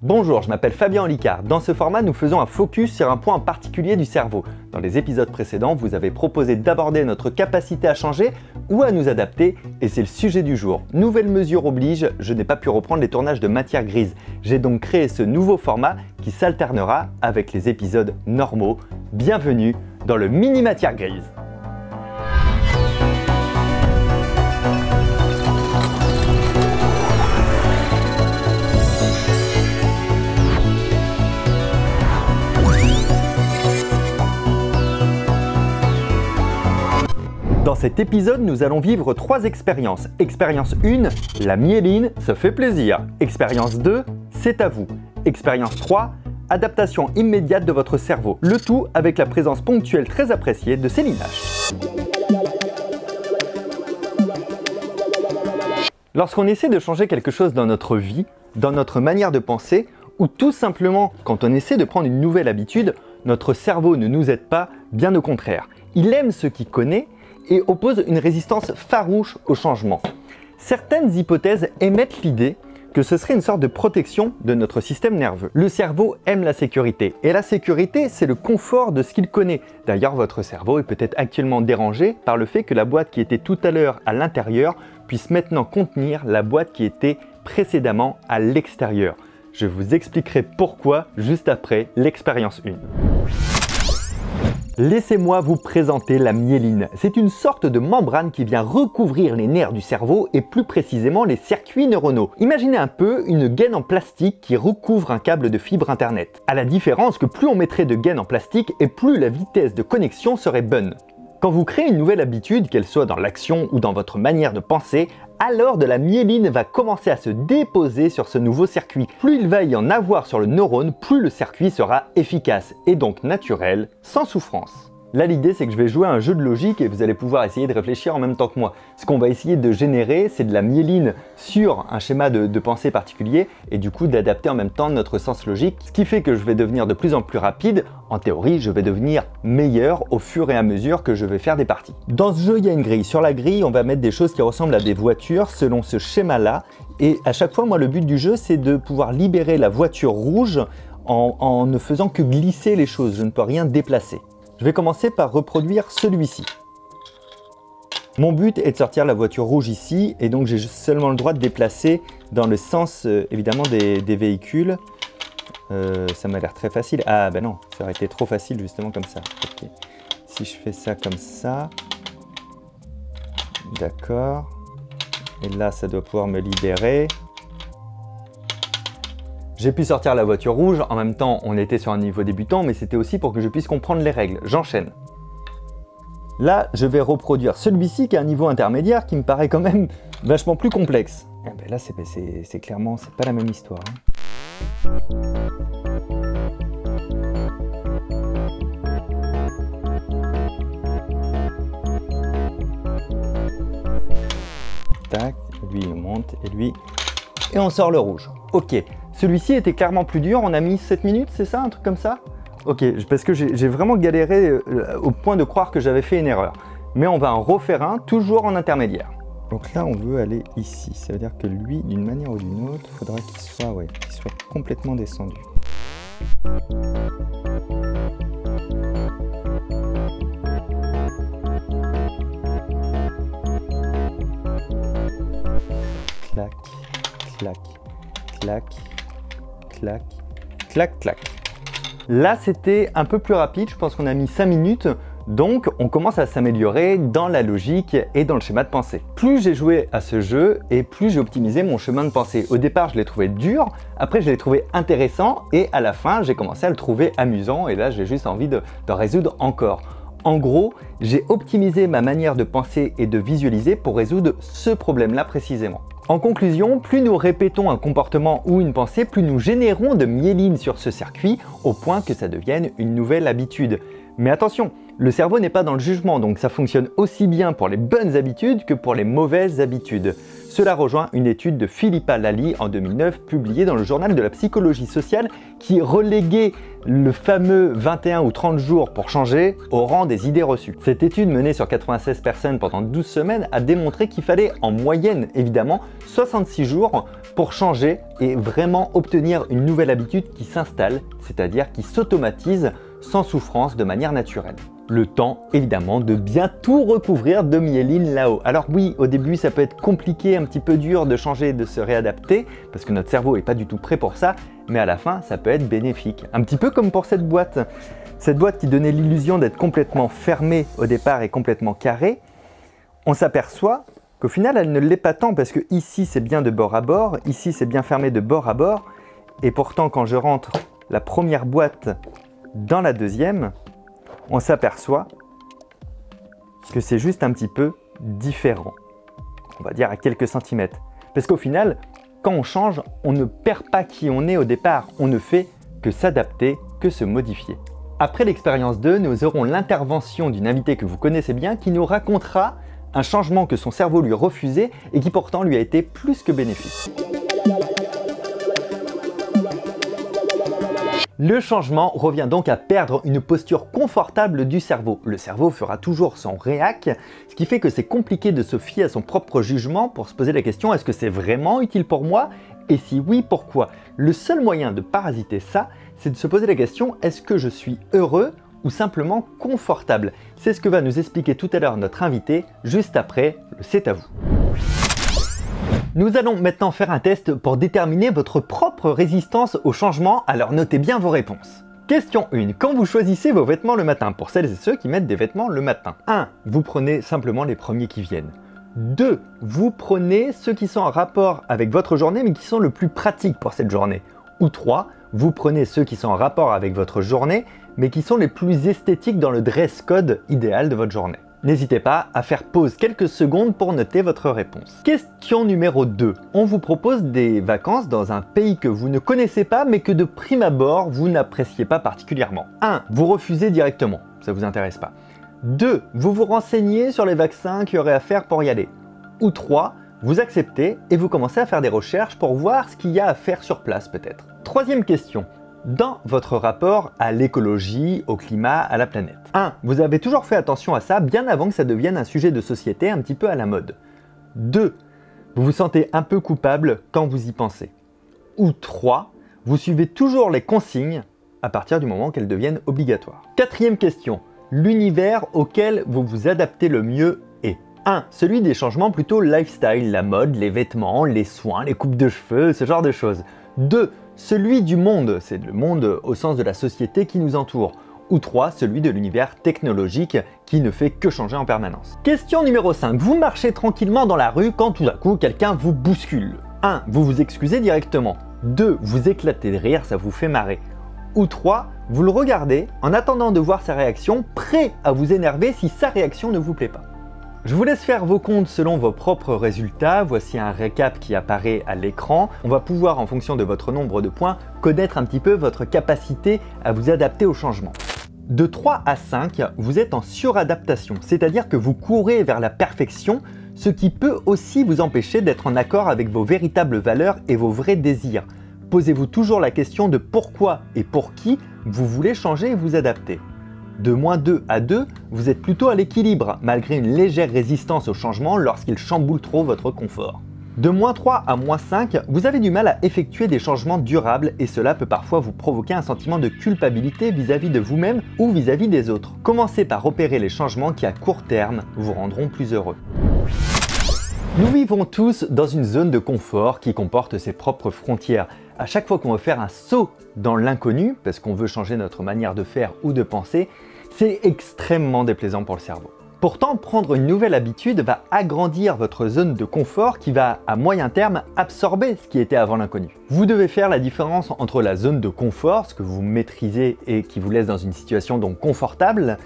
Bonjour, je m'appelle Fabien Olicard. Dans ce format, nous faisons un focus sur un point en particulier du cerveau. Dans les épisodes précédents, vous avez proposé d'aborder notre capacité à changer ou à nous adapter, et c'est le sujet du jour. Nouvelle mesure oblige, je n'ai pas pu reprendre les tournages de Matière Grise. J'ai donc créé ce nouveau format qui s'alternera avec les épisodes normaux. Bienvenue dans le mini Matière Grise. Dans cet épisode, nous allons vivre 3 expériences. Expérience 1, la myéline, ça fait plaisir. Expérience 2, c'est à vous. Expérience 3, adaptation immédiate de votre cerveau. Le tout avec la présence ponctuelle très appréciée de Céline H. Lorsqu'on essaie de changer quelque chose dans notre vie, dans notre manière de penser, ou tout simplement quand on essaie de prendre une nouvelle habitude, notre cerveau ne nous aide pas, bien au contraire. Il aime ce qu'il connaît et oppose une résistance farouche au changement. Certaines hypothèses émettent l'idée que ce serait une sorte de protection de notre système nerveux. Le cerveau aime la sécurité, et la sécurité, c'est le confort de ce qu'il connaît. D'ailleurs, votre cerveau est peut-être actuellement dérangé par le fait que la boîte qui était tout à l'heure à l'intérieur puisse maintenant contenir la boîte qui était précédemment à l'extérieur. Je vous expliquerai pourquoi juste après l'expérience 1. Laissez-moi vous présenter la myéline. C'est une sorte de membrane qui vient recouvrir les nerfs du cerveau et plus précisément les circuits neuronaux. Imaginez un peu une gaine en plastique qui recouvre un câble de fibre internet. À la différence que plus on mettrait de gaines en plastique et plus la vitesse de connexion serait bonne. Quand vous créez une nouvelle habitude, qu'elle soit dans l'action ou dans votre manière de penser, alors de la myéline va commencer à se déposer sur ce nouveau circuit. Plus il va y en avoir sur le neurone, plus le circuit sera efficace et donc naturel, sans souffrance. Là, l'idée, c'est que je vais jouer à un jeu de logique et vous allez pouvoir essayer de réfléchir en même temps que moi. Ce qu'on va essayer de générer, c'est de la myéline sur un schéma de pensée particulier et du coup d'adapter en même temps notre sens logique, ce qui fait que je vais devenir de plus en plus rapide. En théorie, je vais devenir meilleur au fur et à mesure que je vais faire des parties. Dans ce jeu, il y a une grille. Sur la grille, on va mettre des choses qui ressemblent à des voitures selon ce schéma-là. Et à chaque fois, moi, le but du jeu, c'est de pouvoir libérer la voiture rouge en ne faisant que glisser les choses. Je ne peux rien déplacer. Je vais commencer par reproduire celui-ci. Mon but est de sortir la voiture rouge ici, et donc j'ai seulement le droit de déplacer dans le sens, évidemment, des véhicules. Ça m'a l'air très facile. Ah ben non, ça aurait été trop facile justement comme ça. Okay. Si je fais ça comme ça, d'accord. Et là, ça doit pouvoir me libérer. J'ai pu sortir la voiture rouge, en même temps on était sur un niveau débutant, mais c'était aussi pour que je puisse comprendre les règles. J'enchaîne. Là, je vais reproduire celui-ci qui a un niveau intermédiaire qui me paraît quand même vachement plus complexe. Et ben là, c'est clairement, c'est pas la même histoire. Tac, lui il monte et lui... Et on sort le rouge. Ok. Celui-ci était clairement plus dur, on a mis 7 minutes, c'est ça, un truc comme ça? Ok, parce que j'ai vraiment galéré au point de croire que j'avais fait une erreur. Mais on va en refaire un, toujours en intermédiaire. Donc là, on veut aller ici. Ça veut dire que lui, d'une manière ou d'une autre, il faudra qu'il soit complètement descendu. Clac, clac, clac. Clac, clac, clac. Là, c'était un peu plus rapide, je pense qu'on a mis 5 minutes, donc on commence à s'améliorer dans la logique et dans le schéma de pensée. Plus j'ai joué à ce jeu et plus j'ai optimisé mon chemin de pensée. Au départ, je l'ai trouvé dur, après je l'ai trouvé intéressant et à la fin, j'ai commencé à le trouver amusant et là, j'ai juste envie de résoudre encore. En gros, j'ai optimisé ma manière de penser et de visualiser pour résoudre ce problème-là précisément. En conclusion, plus nous répétons un comportement ou une pensée, plus nous générons de myéline sur ce circuit au point que ça devienne une nouvelle habitude. Mais attention, Le cerveau n'est pas dans le jugement, donc ça fonctionne aussi bien pour les bonnes habitudes que pour les mauvaises habitudes. Cela rejoint une étude de Philippa Lally en 2009, publiée dans le journal de la psychologie sociale, qui reléguait le fameux 21 ou 30 jours pour changer au rang des idées reçues. Cette étude menée sur 96 personnes pendant 12 semaines a démontré qu'il fallait en moyenne, évidemment, 66 jours pour changer et vraiment obtenir une nouvelle habitude qui s'installe, c'est-à-dire qui s'automatise sans souffrance de manière naturelle. Le temps, évidemment, de bien tout recouvrir de myéline là-haut. Alors oui, au début, ça peut être compliqué, un petit peu dur de changer, de se réadapter, parce que notre cerveau n'est pas du tout prêt pour ça, mais à la fin, ça peut être bénéfique. Un petit peu comme pour cette boîte. Cette boîte qui donnait l'illusion d'être complètement fermée au départ et complètement carrée, on s'aperçoit qu'au final, elle ne l'est pas tant, parce que ici, c'est bien de bord à bord, ici, c'est bien fermé de bord à bord, et pourtant, quand je rentre la première boîte dans la deuxième, on s'aperçoit que c'est juste un petit peu différent. On va dire à quelques centimètres. Parce qu'au final, quand on change, on ne perd pas qui on est au départ. On ne fait que s'adapter, que se modifier. Après l'expérience 2, nous aurons l'intervention d'une invitée que vous connaissez bien qui nous racontera un changement que son cerveau lui refusait et qui pourtant lui a été plus que bénéfique. Le changement revient donc à perdre une posture confortable du cerveau. Le cerveau fera toujours son réac, ce qui fait que c'est compliqué de se fier à son propre jugement pour se poser la question: est-ce que c'est vraiment utile pour moi? Et si oui, pourquoi? Le seul moyen de parasiter ça, c'est de se poser la question: est-ce que je suis heureux ou simplement confortable? C'est ce que va nous expliquer tout à l'heure notre invité, juste après le C'est à vous. Nous allons maintenant faire un test pour déterminer votre propre résistance au changement, alors notez bien vos réponses. Question 1. Quand vous choisissez vos vêtements le matin, pour celles et ceux qui mettent des vêtements le matin. 1. Vous prenez simplement les premiers qui viennent. 2. Vous prenez ceux qui sont en rapport avec votre journée mais qui sont le plus pratiques pour cette journée. Ou 3. Vous prenez ceux qui sont en rapport avec votre journée mais qui sont les plus esthétiques dans le dress code idéal de votre journée. N'hésitez pas à faire pause quelques secondes pour noter votre réponse. Question numéro 2. On vous propose des vacances dans un pays que vous ne connaissez pas mais que de prime abord vous n'appréciez pas particulièrement. 1. Vous refusez directement, ça vous intéresse pas. 2. Vous vous renseignez sur les vaccins qu'il y aurait à faire pour y aller. Ou 3. Vous acceptez et vous commencez à faire des recherches pour voir ce qu'il y a à faire sur place peut-être. Troisième question. Dans votre rapport à l'écologie, au climat, à la planète. 1. Vous avez toujours fait attention à ça bien avant que ça devienne un sujet de société un petit peu à la mode. 2. Vous vous sentez un peu coupable quand vous y pensez. Ou 3. Vous suivez toujours les consignes à partir du moment qu'elles deviennent obligatoires. Quatrième question. L'univers auquel vous vous adaptez le mieux est 1. Celui des changements plutôt lifestyle, la mode, les vêtements, les soins, les coupes de cheveux, ce genre de choses. 2. Celui du monde, c'est le monde au sens de la société qui nous entoure. Ou 3. Celui de l'univers technologique qui ne fait que changer en permanence. Question numéro 5. Vous marchez tranquillement dans la rue quand tout d'un coup quelqu'un vous bouscule. 1. Vous vous excusez directement. 2. Vous éclatez de rire, ça vous fait marrer. Ou 3. Vous le regardez en attendant de voir sa réaction, prêt à vous énerver si sa réaction ne vous plaît pas. Je vous laisse faire vos comptes selon vos propres résultats. Voici un récap qui apparaît à l'écran. On va pouvoir, en fonction de votre nombre de points, connaître un petit peu votre capacité à vous adapter au changement. De 3 à 5, vous êtes en suradaptation, c'est-à-dire que vous courez vers la perfection, ce qui peut aussi vous empêcher d'être en accord avec vos véritables valeurs et vos vrais désirs. Posez-vous toujours la question de pourquoi et pour qui vous voulez changer et vous adapter. De -2 à 2, vous êtes plutôt à l'équilibre, malgré une légère résistance au changement lorsqu'il chamboule trop votre confort. De -3 à -5, vous avez du mal à effectuer des changements durables et cela peut parfois vous provoquer un sentiment de culpabilité vis-à-vis de vous-même ou vis-à-vis des autres. Commencez par opérer les changements qui à court terme vous rendront plus heureux. Nous vivons tous dans une zone de confort qui comporte ses propres frontières. À chaque fois qu'on veut faire un saut dans l'inconnu, parce qu'on veut changer notre manière de faire ou de penser, c'est extrêmement déplaisant pour le cerveau. Pourtant, prendre une nouvelle habitude va agrandir votre zone de confort qui va, à moyen terme, absorber ce qui était avant l'inconnu. Vous devez faire la différence entre la zone de confort, ce que vous maîtrisez et qui vous laisse dans une situation donc confortable.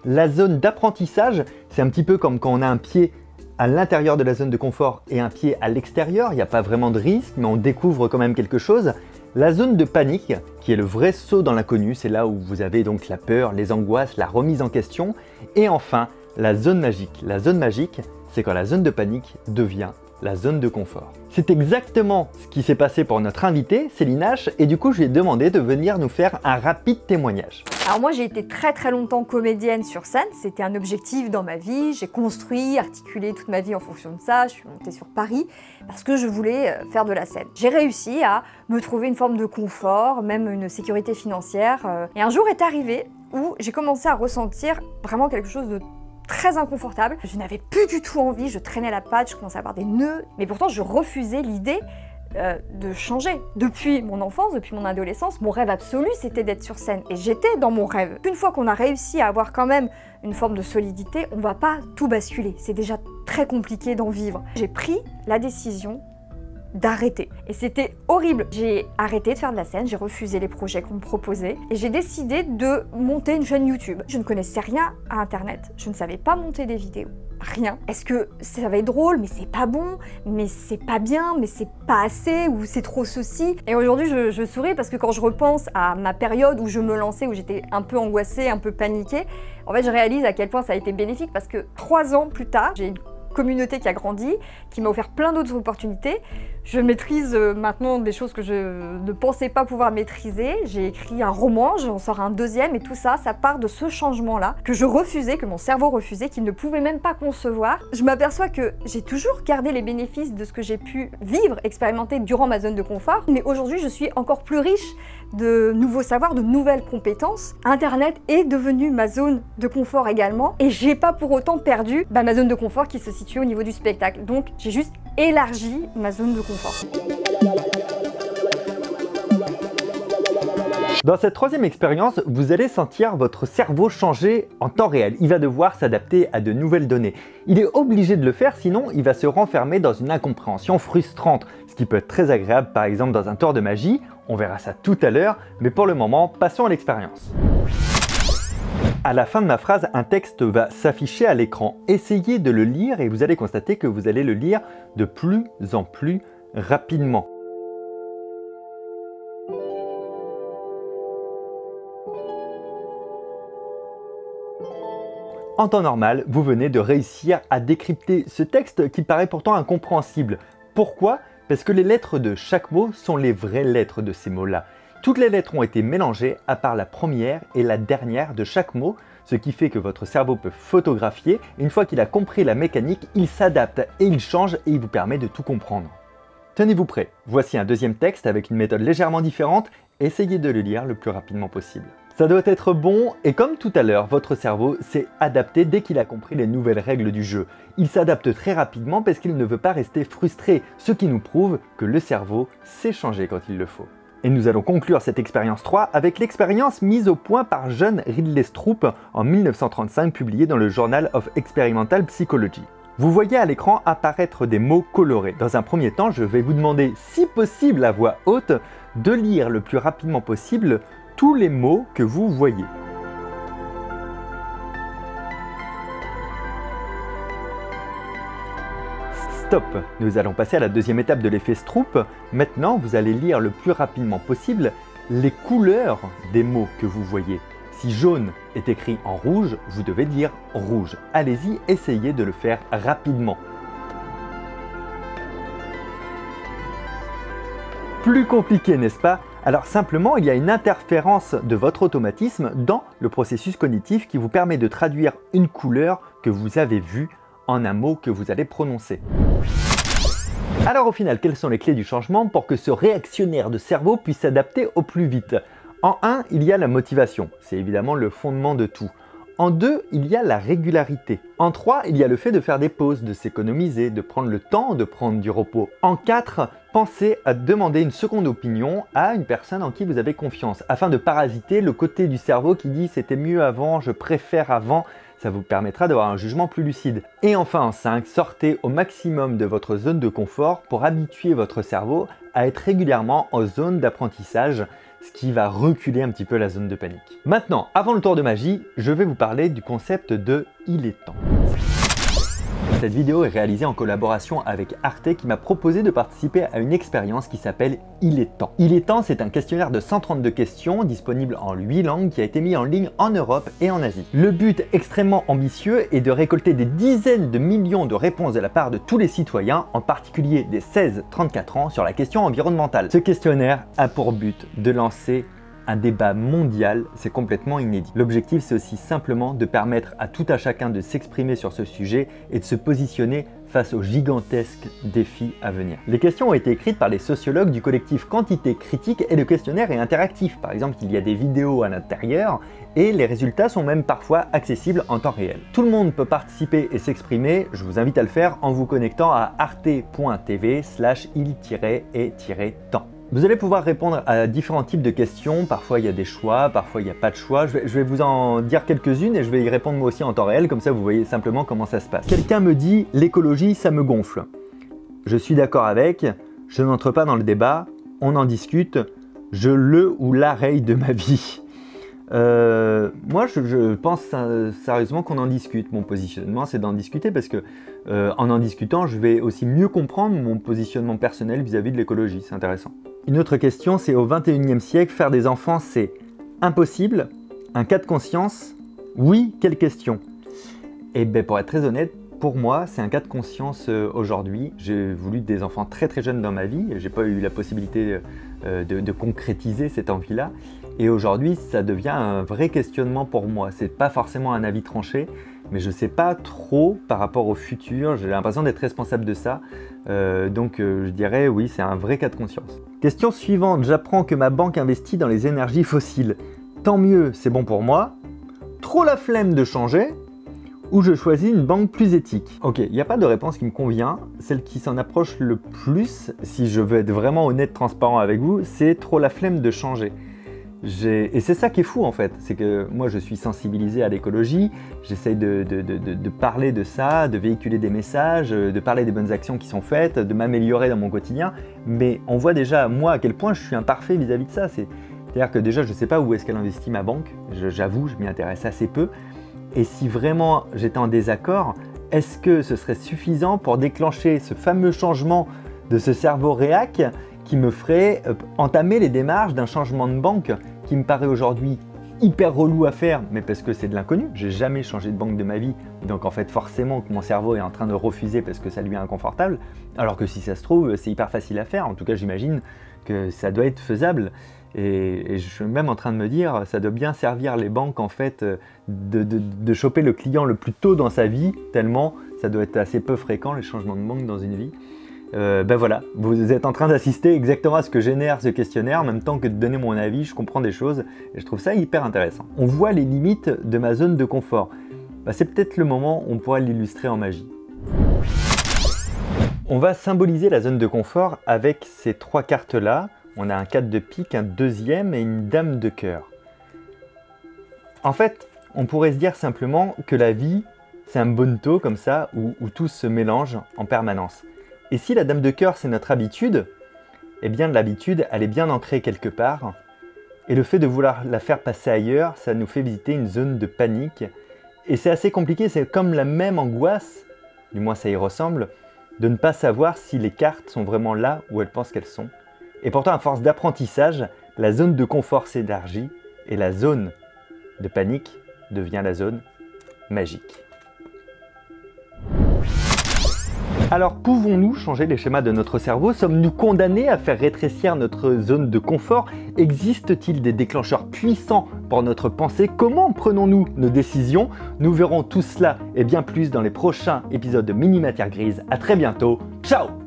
La zone d'apprentissage, c'est un petit peu comme quand on a un pied à l'intérieur de la zone de confort et un pied à l'extérieur, il n'y a pas vraiment de risque, mais on découvre quand même quelque chose. La zone de panique, qui est le vrai saut dans l'inconnu, c'est là où vous avez donc la peur, les angoisses, la remise en question. Et enfin, la zone magique. La zone magique, c'est quand la zone de panique devient la zone de confort. C'est exactement ce qui s'est passé pour notre invité, Céline H, et du coup je lui ai demandé de venir nous faire un rapide témoignage. Alors moi j'ai été très longtemps comédienne sur scène, c'était un objectif dans ma vie, j'ai construit, articulé toute ma vie en fonction de ça, je suis montée sur Paris parce que je voulais faire de la scène. J'ai réussi à me trouver une forme de confort, même une sécurité financière, et un jour est arrivé où j'ai commencé à ressentir vraiment quelque chose de très inconfortable. Je n'avais plus du tout envie, je traînais la patte, je commençais à avoir des nœuds, mais pourtant je refusais l'idée de changer. Depuis mon enfance, depuis mon adolescence, mon rêve absolu c'était d'être sur scène et j'étais dans mon rêve. Une fois qu'on a réussi à avoir quand même une forme de solidité, on va pas tout basculer, c'est déjà très compliqué d'en vivre. J'ai pris la décision d'arrêter. Et c'était horrible. J'ai arrêté de faire de la scène, j'ai refusé les projets qu'on me proposait et j'ai décidé de monter une chaîne YouTube. Je ne connaissais rien à Internet, je ne savais pas monter des vidéos. Rien. Est-ce que ça va être drôle, mais c'est pas bon, mais c'est pas bien, mais c'est pas assez, ou c'est trop ceci. Et aujourd'hui, je souris parce que quand je repense à ma période où je me lançais, où j'étais un peu angoissée, un peu paniquée, en fait, je réalise à quel point ça a été bénéfique parce que 3 ans plus tard, j'ai une communauté qui a grandi, qui m'a offert plein d'autres opportunités. Je maîtrise maintenant des choses que je ne pensais pas pouvoir maîtriser. J'ai écrit un roman, j'en sors un deuxième et tout ça, ça part de ce changement-là que je refusais, que mon cerveau refusait, qu'il ne pouvait même pas concevoir. Je m'aperçois que j'ai toujours gardé les bénéfices de ce que j'ai pu vivre, expérimenter durant ma zone de confort, mais aujourd'hui je suis encore plus riche de nouveaux savoirs, de nouvelles compétences. Internet est devenu ma zone de confort également et j'ai pas pour autant perdu ma zone de confort qui se situe au niveau du spectacle. Donc j'ai juste élargi ma zone de confort. Dans cette troisième expérience, vous allez sentir votre cerveau changer en temps réel. Il va devoir s'adapter à de nouvelles données. Il est obligé de le faire, sinon il va se renfermer dans une incompréhension frustrante, ce qui peut être très agréable par exemple dans un tour de magie. On verra ça tout à l'heure, mais pour le moment, passons à l'expérience. À la fin de ma phrase, un texte va s'afficher à l'écran. Essayez de le lire et vous allez constater que vous allez le lire de plus en plus rapidement. En temps normal, vous venez de réussir à décrypter ce texte qui paraît pourtant incompréhensible. Pourquoi? Parce que les lettres de chaque mot sont les vraies lettres de ces mots-là. Toutes les lettres ont été mélangées à part la première et la dernière de chaque mot, ce qui fait que votre cerveau peut photographier. Une fois qu'il a compris la mécanique, il s'adapte et il change et il vous permet de tout comprendre. Tenez-vous prêts, voici un deuxième texte avec une méthode légèrement différente. Essayez de le lire le plus rapidement possible. Ça doit être bon et comme tout à l'heure, votre cerveau s'est adapté dès qu'il a compris les nouvelles règles du jeu. Il s'adapte très rapidement parce qu'il ne veut pas rester frustré, ce qui nous prouve que le cerveau sait changer quand il le faut. Et nous allons conclure cette expérience 3 avec l'expérience mise au point par John Ridley Stroop en 1935, publiée dans le Journal of Experimental Psychology. Vous voyez à l'écran apparaître des mots colorés. Dans un premier temps, je vais vous demander, si possible à voix haute, de lire le plus rapidement possible tous les mots que vous voyez. Stop! Nous allons passer à la deuxième étape de l'effet Stroop. Maintenant, vous allez lire le plus rapidement possible les couleurs des mots que vous voyez. Si jaune est écrit en rouge, vous devez lire rouge. Allez-y, essayez de le faire rapidement. Plus compliqué, n'est-ce pas? Alors simplement, il y a une interférence de votre automatisme dans le processus cognitif qui vous permet de traduire une couleur que vous avez vue en un mot que vous allez prononcer. Alors au final, quelles sont les clés du changement pour que ce réactionnaire de cerveau puisse s'adapter au plus vite? En 1, il y a la motivation, c'est évidemment le fondement de tout. En 2, il y a la régularité. En 3, il y a le fait de faire des pauses, de s'économiser, de prendre le temps de prendre du repos. En 4, pensez à demander une seconde opinion à une personne en qui vous avez confiance, afin de parasiter le côté du cerveau qui dit « c'était mieux avant, je préfère avant ». Ça vous permettra d'avoir un jugement plus lucide. Et enfin en 5, sortez au maximum de votre zone de confort pour habituer votre cerveau à être régulièrement en zone d'apprentissage, ce qui va reculer un petit peu la zone de panique. Maintenant, avant le tour de magie, je vais vous parler du concept de « il est temps ». Cette vidéo est réalisée en collaboration avec Arte qui m'a proposé de participer à une expérience qui s'appelle Il est temps. Il est temps, c'est un questionnaire de 132 questions disponible en 8 langues qui a été mis en ligne en Europe et en Asie. Le but extrêmement ambitieux est de récolter des dizaines de millions de réponses de la part de tous les citoyens, en particulier des 16-34 ans, sur la question environnementale. Ce questionnaire a pour but de lancer un débat mondial, c'est complètement inédit. L'objectif, c'est aussi simplement de permettre à tout à chacun de s'exprimer sur ce sujet et de se positionner face aux gigantesques défis à venir. Les questions ont été écrites par les sociologues du collectif Quantité Critique et le questionnaire est interactif. Par exemple, il y a des vidéos à l'intérieur et les résultats sont même parfois accessibles en temps réel. Tout le monde peut participer et s'exprimer, je vous invite à le faire en vous connectant à arte.tv/il-et-temps. Vous allez pouvoir répondre à différents types de questions, parfois il y a des choix, parfois il n'y a pas de choix. Je vais vous en dire quelques-unes et je vais y répondre moi aussi en temps réel, comme ça vous voyez simplement comment ça se passe. Quelqu'un me dit « l'écologie ça me gonfle ». Je suis d'accord avec, je n'entre pas dans le débat, on en discute, je le ou la raye de ma vie. Moi je pense sérieusement qu'on en discute. Mon positionnement c'est d'en discuter parce que en discutant je vais aussi mieux comprendre mon positionnement personnel vis-à-vis de l'écologie, c'est intéressant. Une autre question, c'est au 21e siècle, faire des enfants c'est impossible, un cas de conscience, oui, quelle question? Et bien pour être très honnête, pour moi c'est un cas de conscience aujourd'hui. J'ai voulu des enfants très jeunes dans ma vie, j'ai pas eu la possibilité de concrétiser cette envie-là. Et aujourd'hui, ça devient un vrai questionnement pour moi. C'est pas forcément un avis tranché, mais je sais pas trop par rapport au futur. J'ai l'impression d'être responsable de ça. Donc je dirais oui, c'est un vrai cas de conscience. Question suivante. J'apprends que ma banque investit dans les énergies fossiles. Tant mieux, c'est bon pour moi. Trop la flemme de changer. Ou je choisis une banque plus éthique. Ok, il n'y a pas de réponse qui me convient. Celle qui s'en approche le plus, si je veux être vraiment honnête, transparent avec vous, c'est trop la flemme de changer. Et c'est ça qui est fou en fait, c'est que moi je suis sensibilisé à l'écologie, j'essaye de parler de ça, de véhiculer des messages, de parler des bonnes actions qui sont faites, de m'améliorer dans mon quotidien, mais on voit déjà moi à quel point je suis imparfait vis-à-vis de ça. C'est-à-dire que déjà je ne sais pas où est-ce qu'elle investit ma banque, j'avoue, je m'y intéresse assez peu, et si vraiment j'étais en désaccord, est-ce que ce serait suffisant pour déclencher ce fameux changement de ce cerveau réac qui me ferait entamer les démarches d'un changement de banque qui me paraît aujourd'hui hyper relou à faire, mais parce que c'est de l'inconnu. J'ai jamais changé de banque de ma vie, donc en fait forcément que mon cerveau est en train de refuser parce que ça lui est inconfortable, alors que si ça se trouve c'est hyper facile à faire. En tout cas j'imagine que ça doit être faisable et je suis même en train de me dire ça doit bien servir les banques en fait de choper le client le plus tôt dans sa vie, tellement ça doit être assez peu fréquent les changements de banque dans une vie. Ben voilà, vous êtes en train d'assister exactement à ce que génère ce questionnaire, en même temps que de donner mon avis, je comprends des choses et je trouve ça hyper intéressant. On voit les limites de ma zone de confort. Ben, c'est peut-être le moment où on pourra l'illustrer en magie. On va symboliser la zone de confort avec ces trois cartes-là. On a un 4 de pique, un deuxième et une dame de cœur. En fait, on pourrait se dire simplement que la vie, c'est un bonneto comme ça, où tout se mélange en permanence. Et si la dame de cœur c'est notre habitude, eh bien l'habitude elle est bien ancrée quelque part. Et le fait de vouloir la faire passer ailleurs, ça nous fait visiter une zone de panique. Et c'est assez compliqué, c'est comme la même angoisse, du moins ça y ressemble, de ne pas savoir si les cartes sont vraiment là où elles pensent qu'elles sont. Et pourtant à force d'apprentissage, la zone de confort s'élargit et la zone de panique devient la zone magique. Alors pouvons-nous changer les schémas de notre cerveau? Sommes-nous condamnés à faire rétrécir notre zone de confort? Existe-t-il des déclencheurs puissants pour notre pensée? Comment prenons-nous nos décisions? Nous verrons tout cela et bien plus dans les prochains épisodes de Mini Matière Grise. À très bientôt, ciao!